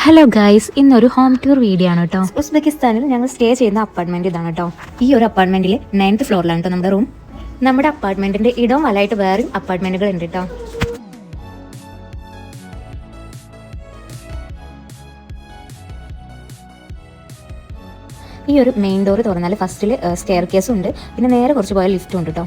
Hello guys, ഇന്നൊരു home tour video ആണ് കേട്ടോ. ഉസ്ബെക്കിസ്ഥാനിൽ ഞങ്ങൾ സ്റ്റേ ചെയ്യുന്ന അപ്പാർട്ട്മെന്റ് ഇതാണ് കേട്ടോ. ഈ ഒരു അപ്പാർട്ട്മെന്റിൽ 9th ഫ്ലോറിലാണ് കേട്ടോ നമ്മുടെ റൂം. നമ്മുടെ അപ്പാർട്ട്മെന്റിന്റെ ഇടവും വലമായിട്ട് വേറെയും അപ്പാർട്ട്മെന്റുകൾ ഉണ്ട് കേട്ടോ. ഈ ഒരു മെയിൻ ഡോർ തുറന്നാൽ ഫസ്റ്റിൽ സ്റ്റെയർ കേസും ഉണ്ട്, പിന്നെ നേരെ കുറച്ച് പോയാൽ ലിഫ്റ്റും ഉണ്ട് കേട്ടോ.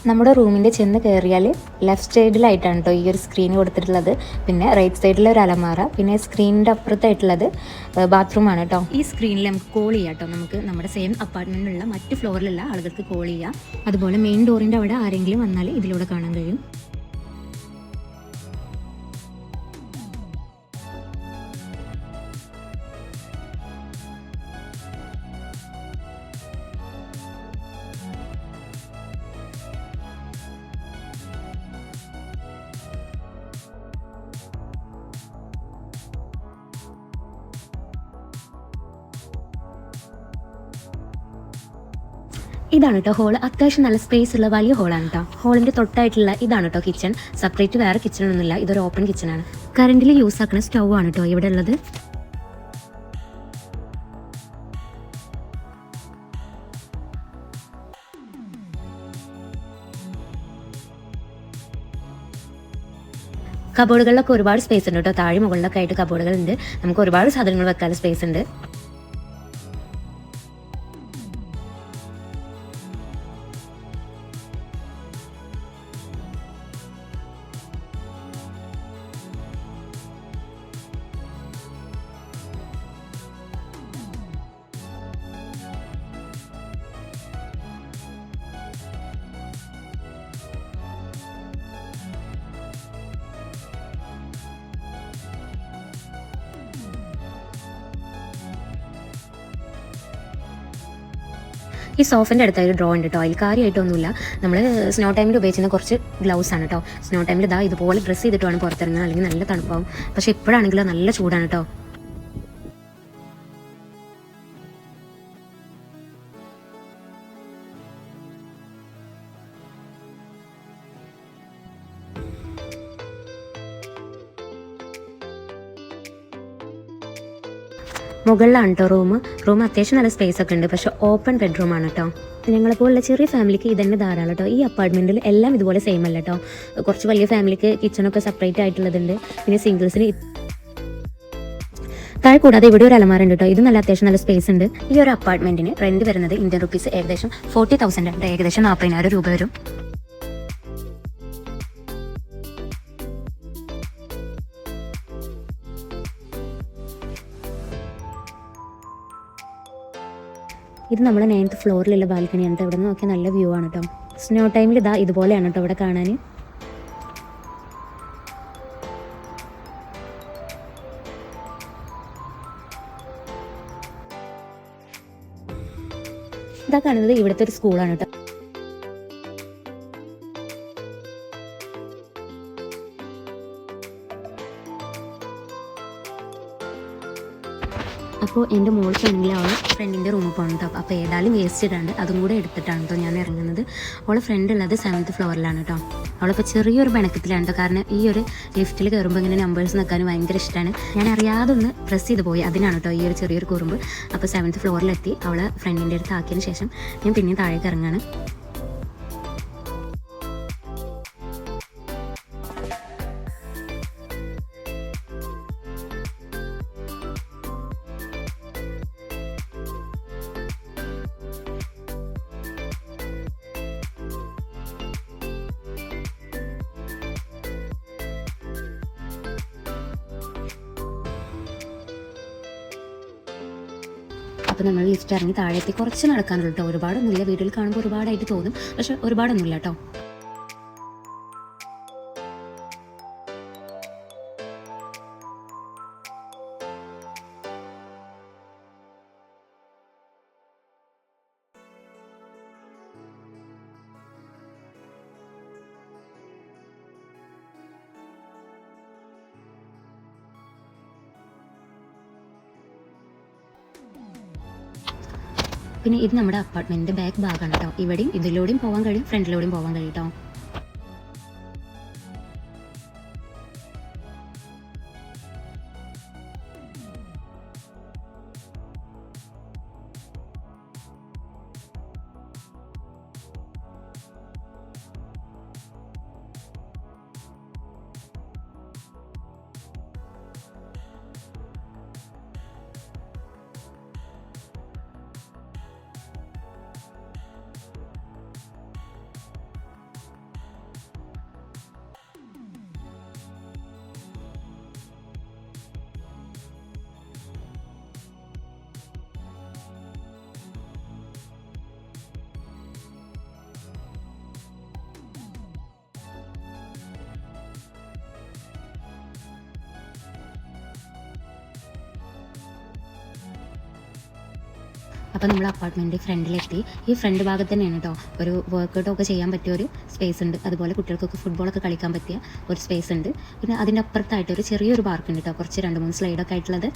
നമ്മുടെ റൂമിൻ്റെ ചെന്ന് കയറിയാൽ ലെഫ്റ്റ് സൈഡിലായിട്ടാണ് കേട്ടോ ഈ ഒരു സ്ക്രീൻ കൊടുത്തിട്ടുള്ളത്. പിന്നെ റൈറ്റ് സൈഡിൽ ഒരു അലമാര, പിന്നെ സ്ക്രീനിൻ്റെ അപ്പുറത്തായിട്ടുള്ളത് ബാത്റൂമാണ് കേട്ടോ. ഈ സ്ക്രീനിൽ നമുക്ക് കോൾ ചെയ്യാം കേട്ടോ. നമുക്ക് നമ്മുടെ സെയിം അപ്പാർട്ട്മെൻറ്റിലുള്ള മറ്റ് ഫ്ലോറിലുള്ള ആളുകൾക്ക് കോൾ ചെയ്യാം. അതുപോലെ മെയിൻ ഡോറിൻ്റെ അവിടെ ആരെങ്കിലും വന്നാൽ ഇതിലൂടെ കാണാൻ കഴിയും. ഇതാണ് കേട്ടോ ഹോൾ. അത്യാവശ്യം നല്ല സ്പേസ് ഉള്ള വലിയ ഹോളാണ് കേട്ടോ. ഹോളിൻ്റെ തൊട്ടായിട്ടുള്ള ഇതാണ് കേട്ടോ കിച്ചൺ. സെപ്പറേറ്റ് വേറെ കിച്ചണൊന്നുമില്ല, ഇതൊരു ഓപ്പൺ കിച്ചണാണ്. കറണ്ടിൽ യൂസ് ആക്കുന്ന സ്റ്റൗ ആണ് കേട്ടോ ഇവിടെ ഉള്ളത്. കബോർഡുകളിലൊക്കെ ഒരുപാട് സ്പേസ് ഉണ്ട് കേട്ടോ. താഴെ മുകളിലൊക്കെ ആയിട്ട് കബോർഡുകളുണ്ട്. നമുക്ക് ഒരുപാട് സാധനങ്ങൾ വെക്കാനുള്ള സ്പേസ് ഉണ്ട്. ഈ സോഫിൻ്റെ അടുത്തായി ഡ്രോ ഉണ്ട് കേട്ടോ. അതിൽ കാര്യമായിട്ടൊന്നുമില്ല. നമ്മൾ സ്നോ ടൈമിൽ ഉപയോഗിക്കുന്ന കുറച്ച് ഗ്ലൗസ് ആണ് കേട്ടോ. സ്നോ ടൈമിൽ ഇതാ ഇതുപോലെ ഡ്രസ്സ് ചെയ്തിട്ട് വേണം പുറത്തിറങ്ങുക, അല്ലെങ്കിൽ നല്ല തണുപ്പാവും. പക്ഷേ ഇപ്പോഴാണെങ്കിലോ നല്ല ചൂടാണ് കേട്ടോ. മുകളിലാണ് കേട്ടോ റൂം അത്യാവശ്യം നല്ല സ്പേസ് ഒക്കെ ഉണ്ട്. പക്ഷേ ഓപ്പൺ ബെഡ്റൂമാണ് കേട്ടോ. ഞങ്ങളെപ്പോലുള്ള ചെറിയ ഫാമിലിക്ക് ഇതന്നെ ധാരാളം കേട്ടോ. ഈ അപ്പാർട്ട്മെൻറ്റിൽ എല്ലാം ഇതുപോലെ സെയിം അല്ല കേട്ടോ. കുറച്ച് വലിയ ഫാമിലിക്ക് കിച്ചണൊക്കെ സെപ്പറേറ്റ് ആയിട്ടുള്ളതുണ്ട്. പിന്നെ സിംഗിൾസിന് താഴെ കൂടാതെ ഇവിടെ ഒരു അലമാര ഉണ്ട് കേട്ടോ. ഇത് നല്ല അത്യാവശ്യം നല്ല സ്പേസ് ഉണ്ട്. ഈ ഒരു അപ്പാർട്ട്മെൻറ്റിന് റെൻറ്റ് വരുന്നത് ഇന്ത്യൻ റുപ്പീസ് ഏകദേശം 40,000 ഉണ്ട്. ഏകദേശം 40,000 രൂപ വരും. ഇത് നമ്മുടെ 9th ഫ്ലോറിലുള്ള ബാൽക്കണിയാണ് കേട്ടോ. ഇവിടെ നിന്ന് നോക്കിയാൽ നല്ല വ്യൂ ആണ് കേട്ടോ. സ്നോ ടൈമിൽ ഇതാ ഇതുപോലെയാണ് കേട്ടോ ഇവിടെ കാണാൻ. ഇതാ കാണുന്നത് ഇവിടുത്തെ ഒരു സ്കൂളാണ് കേട്ടോ. അപ്പോൾ എൻ്റെ മോൾക്കാണെങ്കിൽ അവൾ ഫ്രണ്ടിൻ്റെ റൂമിൽ പോകണം കേട്ടോ. അപ്പോൾ ഏതായാലും വേസ്റ്റ് ഇടാണ്ട് അതും കൂടെ എടുത്തിട്ടാണ് കേട്ടോ ഞാൻ ഇറങ്ങുന്നത്. അവളെ ഫ്രണ്ട് ഉള്ളത് 7th ഫ്ലോറിലാണ് കേട്ടോ. അവളിപ്പോൾ ചെറിയൊരു പിണക്കത്തിലാണ് കേട്ടോ. കാരണം ഈ ഒരു ലിഫ്റ്റിൽ കയറുമ്പോൾ ഇങ്ങനെ നമ്പേഴ്സ് നിൽക്കാനും ഭയങ്കര ഇഷ്ടമാണ്. ഞാൻ അറിയാതെ ഒന്ന് പ്രസ് ചെയ്ത് പോയി, അതിനാണ് കേട്ടോ ഈ ഒരു ചെറിയൊരു കുറുമ്പ്. അപ്പോൾ 7th ഫ്ലോറിലെത്തി അവളെ ഫ്രണ്ടിൻ്റെ അടുത്ത് ആക്കിയതിന് ശേഷം ഞാൻ പിന്നെയും താഴേക്ക് ഇറങ്ങാണ്. അപ്പോൾ നമ്മൾ ലിഫ്റ്റ് ഇറങ്ങി താഴേക്ക് കുറച്ച് നടക്കാനുള്ളൂ കേട്ടോ. ഒരുപാടൊന്നുമില്ല. വീട്ടിൽ കാണുമ്പോൾ ഒരുപാടായിട്ട് തോന്നും, പക്ഷെ ഒരുപാടൊന്നുമില്ല കേട്ടോ. പിന്നെ ഇത് നമ്മുടെ അപ്പാർട്ട്മെൻറ്റിൻ്റെ ബാക്ക് ഭാഗമാണ് കേട്ടോ. ഇവിടെയും ഇതിലൂടെയും പോകാൻ കഴിയും, ഫ്രണ്ടിലൂടെയും പോകാൻ കഴിയും കേട്ടോ. അപ്പോൾ നമ്മൾ അപ്പാർട്ട്മെൻറ്റ് ഫ്രണ്ടിലെത്തി. ഈ ഫ്രണ്ട് ഭാഗത്ത് തന്നെയാണ് കേട്ടോ ഒരു വർക്കൗട്ടൊക്കെ ചെയ്യാൻ പറ്റിയ ഒരു സ്പേസ് ഉണ്ട്. അതുപോലെ കുട്ടികൾക്കൊക്കെ ഫുട്ബോളൊക്കെ കളിക്കാൻ പറ്റിയ ഒരു സ്പേസ് ഉണ്ട്. പിന്നെ അതിൻ്റെ അപ്പുറത്തായിട്ട് ഒരു ചെറിയൊരു പാർക്ക് ഉണ്ട് കേട്ടോ, കുറച്ച് 2-3 സ്ലൈഡൊക്കെ ആയിട്ടുള്ളത്.